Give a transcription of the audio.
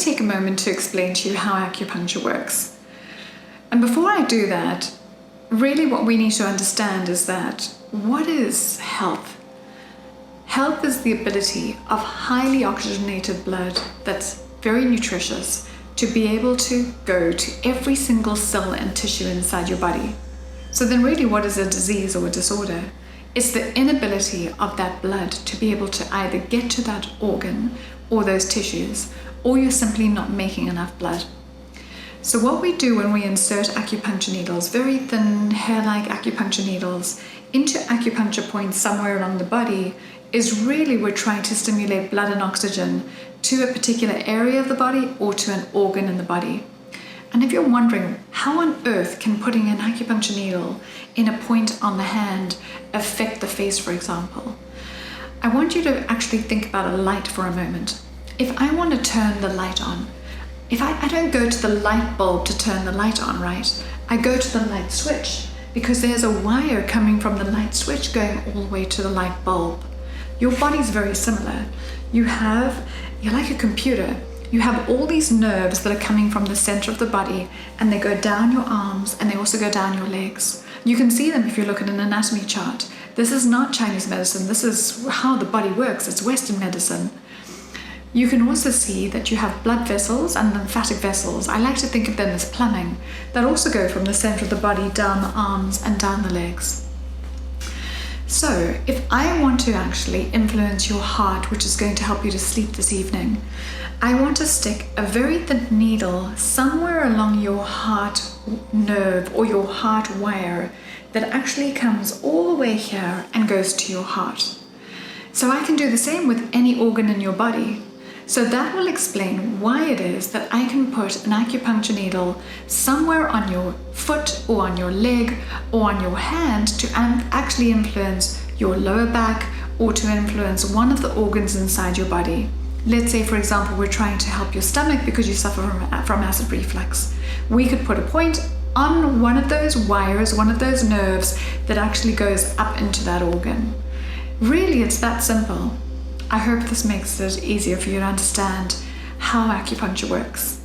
take a moment to explain to you how acupuncture works. And before I do that, really what we need to understand is that what is health? Health is the ability of highly oxygenated blood that's very nutritious to be able to go to every single cell and tissue inside your body. So then really what is a disease or a disorder? It's the inability of that blood to be able to either get to that organ or those tissues, or you're simply not making enough blood. So what we do when we insert acupuncture needles, very thin hair-like acupuncture needles, into acupuncture points somewhere along the body, is really we're trying to stimulate blood and oxygen to a particular area of the body or to an organ in the body. And if you're wondering, how on earth can putting an acupuncture needle in a point on the hand affect the face, for example? I want you to actually think about a light for a moment. If I want to turn the light on, if I don't go to the light bulb to turn the light on, right? I go to the light switch because there's a wire coming from the light switch going all the way to the light bulb. Your body's very similar. You're like a computer. You have all these nerves that are coming from the center of the body, and they go down your arms and they also go down your legs. You can see them if you look at an anatomy chart. This is not Chinese medicine. This is how the body works. It's Western medicine. You can also see that you have blood vessels and lymphatic vessels. I like to think of them as plumbing that also go from the center of the body down the arms and down the legs. So if I want to actually influence your heart, which is going to help you to sleep this evening, I want to stick a very thin needle somewhere along your heart nerve or your heart wire that actually comes all the way here and goes to your heart. So I can do the same with any organ in your body. So that will explain why it is that I can put an acupuncture needle somewhere on your foot or on your leg or on your hand to actually influence your lower back or to influence one of the organs inside your body. Let's say, for example, we're trying to help your stomach because you suffer from acid reflux. We could put a point on one of those wires, one of those nerves that actually goes up into that organ. Really, it's that simple. I hope this makes it easier for you to understand how acupuncture works.